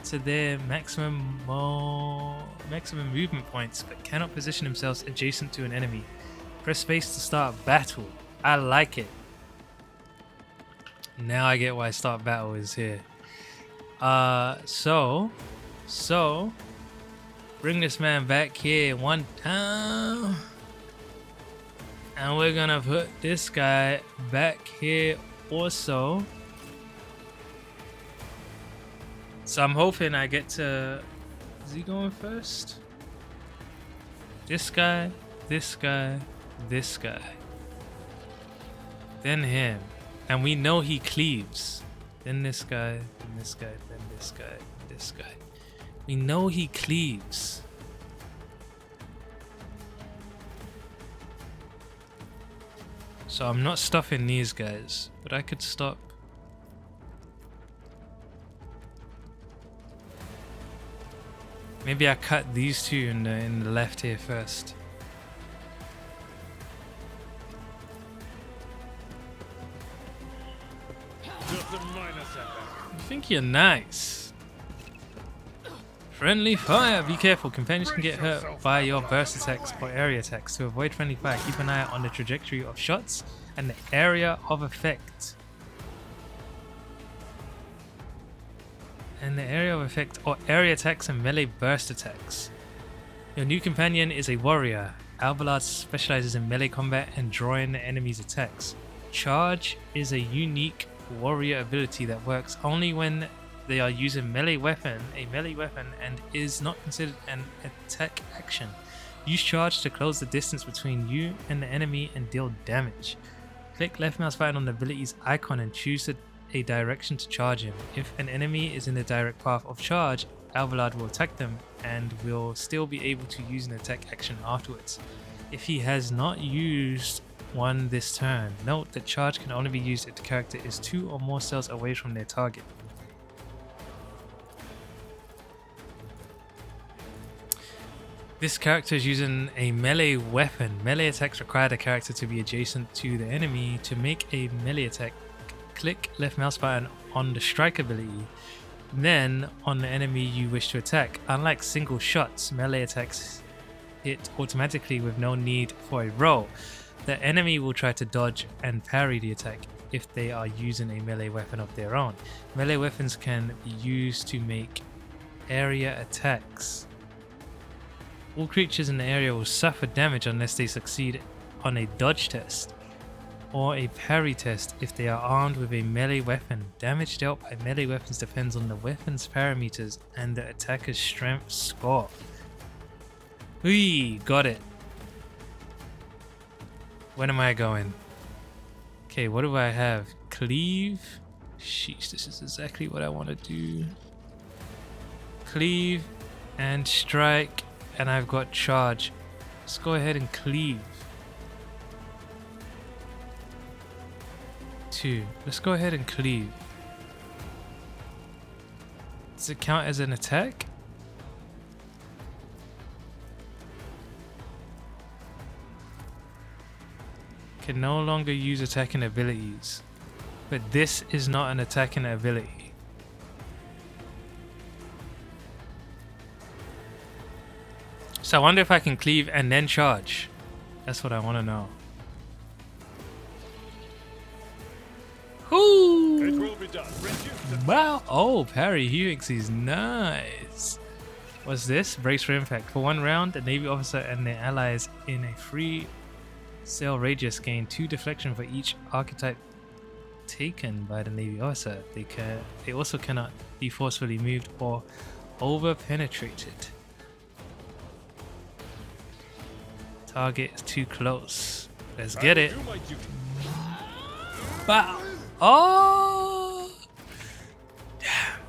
to their maximum movement points, but cannot position themselves adjacent to an enemy. Press space to start battle. I like it. Now I get why start battle is here. So bring this man back here one time, and we're gonna put this guy back here also. So I'm hoping I get to, is he going first? This guy, this guy, this guy, then him, and we know he cleaves. Then this guy, then this guy, then this guy, then this guy. We know he cleaves. So I'm not stuffing these guys, but I could stop. Maybe I cut these two in the left here first. Just a minor setback. I think you're nice. Friendly fire! Be careful, companions can get hurt by your burst attacks or area attacks. To avoid friendly fire, keep an eye on the trajectory of shots and the area of effect. And the area of effect or area attacks and melee burst attacks. Your new companion is a warrior. Albalard specializes in melee combat and drawing the enemy's attacks. Charge is a unique warrior ability that works only when they are using a melee weapon, and is not considered an attack action. Use charge to close the distance between you and the enemy and deal damage. Click left mouse button on the ability's icon and choose a direction to charge him. If an enemy is in the direct path of charge, Albalard will attack them and will still be able to use an attack action afterwards. If he has not used one this turn, note that charge can only be used if the character is 2 or more cells away from their target. This character is using a melee weapon. Melee attacks require the character to be adjacent to the enemy. To make a melee attack, click left mouse button on the strike ability, then on the enemy you wish to attack. Unlike single shots, melee attacks hit automatically with no need for a roll. The enemy will try to dodge and parry the attack if they are using a melee weapon of their own. Melee weapons can be used to make area attacks. All creatures in the area will suffer damage unless they succeed on a dodge test or a parry test if they are armed with a melee weapon. Damage dealt by melee weapons depends on the weapon's parameters and the attacker's strength score. Whee! Got it. When am I going? Okay, what do I have? Cleave? Sheesh, this is exactly what I want to do. Cleave and strike. And I've got charge. Let's go ahead and cleave. 2. Let's go ahead and cleave. Does it count as an attack? Can no longer use attacking abilities. But this is not an attacking ability. So I wonder if I can cleave and then charge. That's what I want to know. Whoo! It will be done. Wow! Oh, parry Huix is nice. What's this? Brace for impact. For 1 round, the Navy officer and their allies in a free cell radius gain 2 deflection for each archetype taken by the Navy officer. They also cannot be forcefully moved or over penetrated. Target is too close. Let's get it. Bow. Oh! Damn.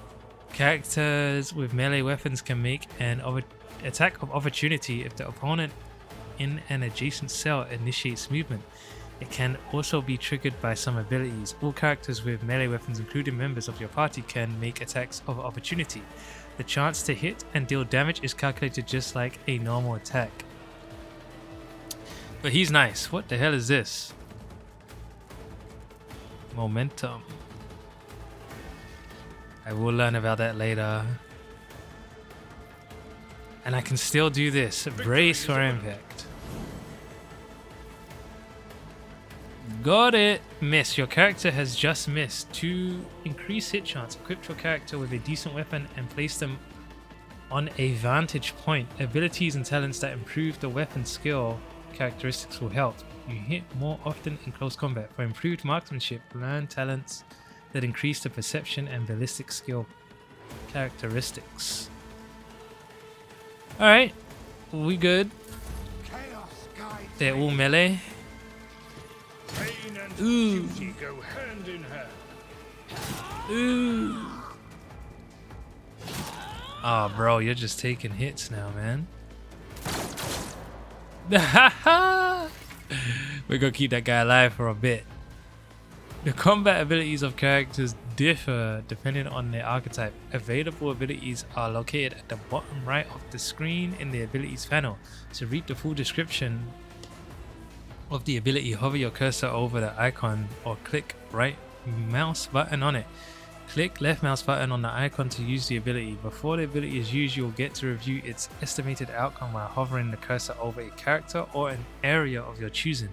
Characters with melee weapons can make an attack of opportunity if the opponent in an adjacent cell initiates movement. It can also be triggered by some abilities. All characters with melee weapons, including members of your party, can make attacks of opportunity. The chance to hit and deal damage is calculated just like a normal attack. But he's nice. What the hell is this? Momentum. I will learn about that later. And I can still do this. Brace for impact. Got it. Miss. Your character has just missed. To increase hit chance, equip your character with a decent weapon and place them on a vantage point. Abilities and talents that improve the weapon skill characteristics will help. You hit more often in close combat. For improved marksmanship, learn talents that increase the perception and ballistic skill characteristics. Alright, we good. They're all melee. Pain and Ooh. duty go hand in hand. Ooh. Oh, bro, you're just taking hits now, man. We're gonna keep that guy alive for a bit. The combat abilities of characters differ depending on their archetype. Available abilities are located at the bottom right of the screen in the abilities panel. To read the full description of the ability, hover your cursor over the icon or click right mouse button on it. Click left mouse button on the icon to use the ability. Before the ability is used, you'll get to review its estimated outcome while hovering the cursor over a character or an area of your choosing.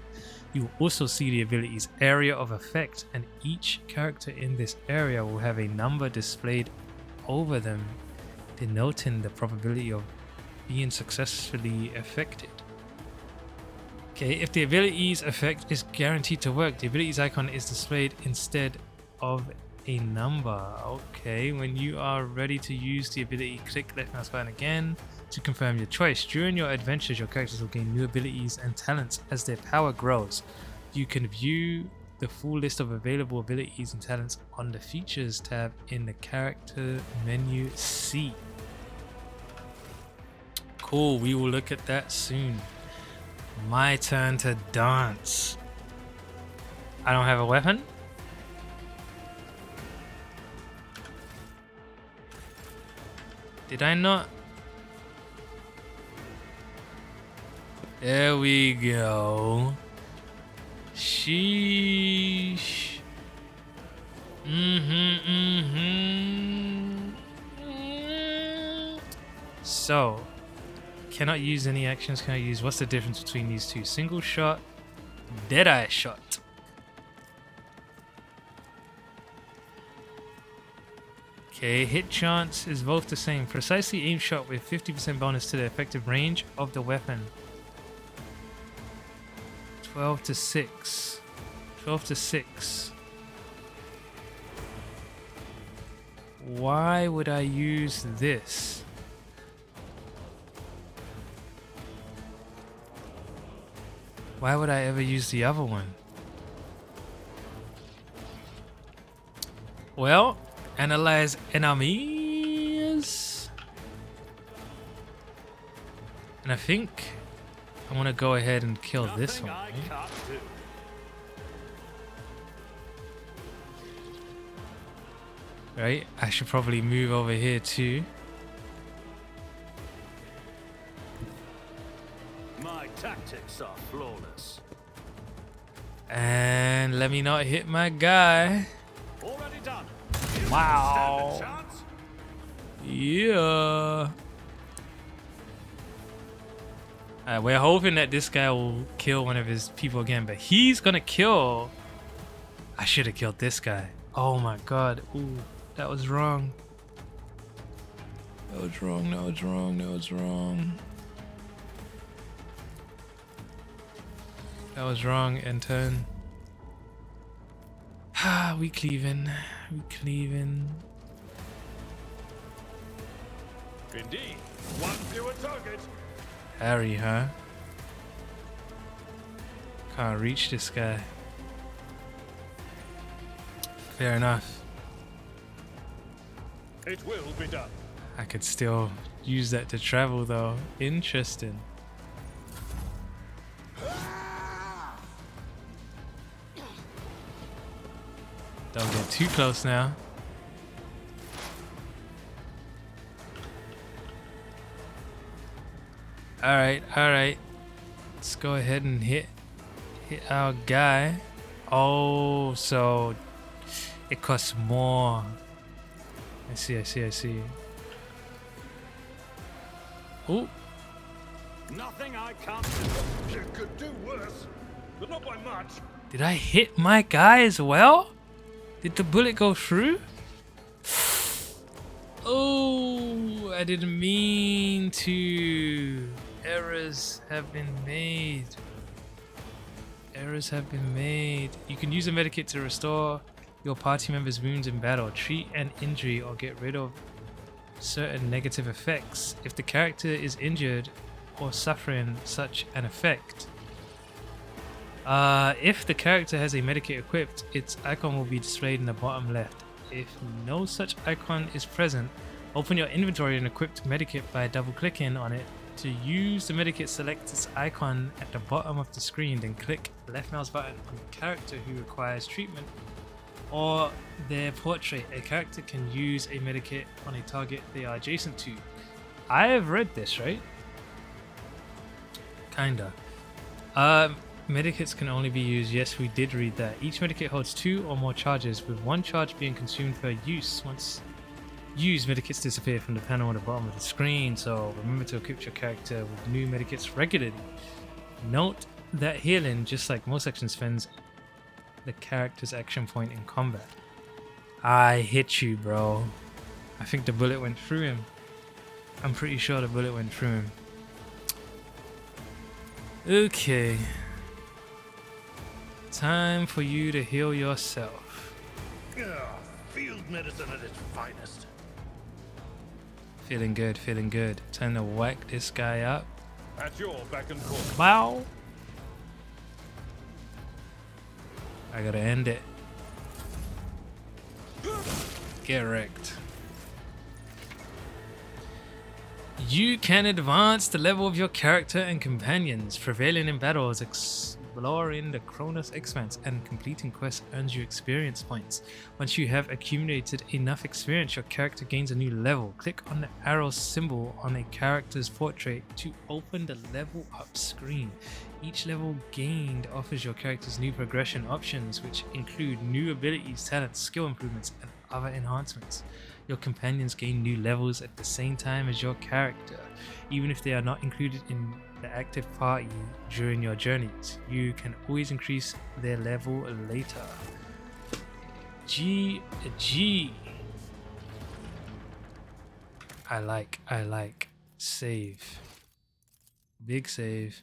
You will also see the ability's area of effect, and each character in this area will have a number displayed over them, denoting the probability of being successfully affected. Okay, if the ability's effect is guaranteed to work, the ability's icon is displayed instead of a number. Okay, when you are ready to use the ability, click left mouse button again to confirm your choice. During your adventures, your characters will gain new abilities and talents as their power grows. You can view the full list of available abilities and talents on the Features tab in the character menu C. Cool, we will look at that soon. My turn to dance. I don't have a weapon. Did I not? There we go. Sheesh. So, cannot use any actions. Can I use? What's the difference between these two? Single shot, deadeye shot. Okay, hit chance is both the same. Precisely aim shot with 50% bonus to the effective range of the weapon. 12 to 6. 12 to 6. Why would I use this? Why would I ever use the other one? Well, analyze enemies. And I think I want to go ahead and kill this one. Right? Right? I should probably move over here too. My tactics are flawless. And let me not hit my guy. Already done. Wow. Yeah. We're hoping that this guy will kill one of his people again, but he's gonna kill. I should have killed this guy. Oh my god. Ooh, that was wrong. That was wrong. That was wrong. That was wrong. That was wrong. And turn. Ah, we cleaving. We cleaving. Indeed. One fewer target. Harry, huh? Can't reach this guy. Fair enough. It will be done. I could still use that to travel though. Interesting. Don't get too close now. Alright. Let's go ahead and hit our guy. Oh, so it costs more. I see. Oh. Nothing I can't do. You could do worse, but not by much. Did I hit my guy as well? Did the bullet go through? Oh, I didn't mean to. Errors have been made. Errors have been made. You can use a medikit to restore your party members' wounds in battle, treat an injury, or get rid of certain negative effects. If the character is injured or suffering such an effect, if the character has a medikit equipped, its icon will be displayed in the bottom left. If no such icon is present, open your inventory and equip the medikit by double-clicking on it. To use the medikit, select its icon at the bottom of the screen, then click left mouse button on the character who requires treatment or their portrait. A character can use a medikit on a target they are adjacent to. I have read this, right? Kinda. Medikits can only be used. Yes, we did read that. Each medikit holds 2 or more charges, with 1 charge being consumed per use. Once used, medikits disappear from the panel on the bottom of the screen, so remember to equip your character with new medikits regularly. Note that healing, just like most action spends, the character's action point in combat. I hit you, bro. I think the bullet went through him. I'm pretty sure the bullet went through him. Okay. Time for you to heal yourself. Field medicine at its finest. Feeling good, feeling good. Time to whack this guy up. At your beck and call. Wow. I gotta end it. Get wrecked. You can advance the level of your character and companions, prevailing in battles, exploring the Kronos Expanse, and completing quests earns you experience points. Once you have accumulated enough experience, your character gains a new level. Click on the arrow symbol on a character's portrait to open the level up screen. Each level gained offers your characters new progression options, which include new abilities, talents, skill improvements, and other enhancements. Your companions gain new levels at the same time as your character, even if they are not included in the active party during your journeys. You can always increase their level later. GG. I like. Save. Big save.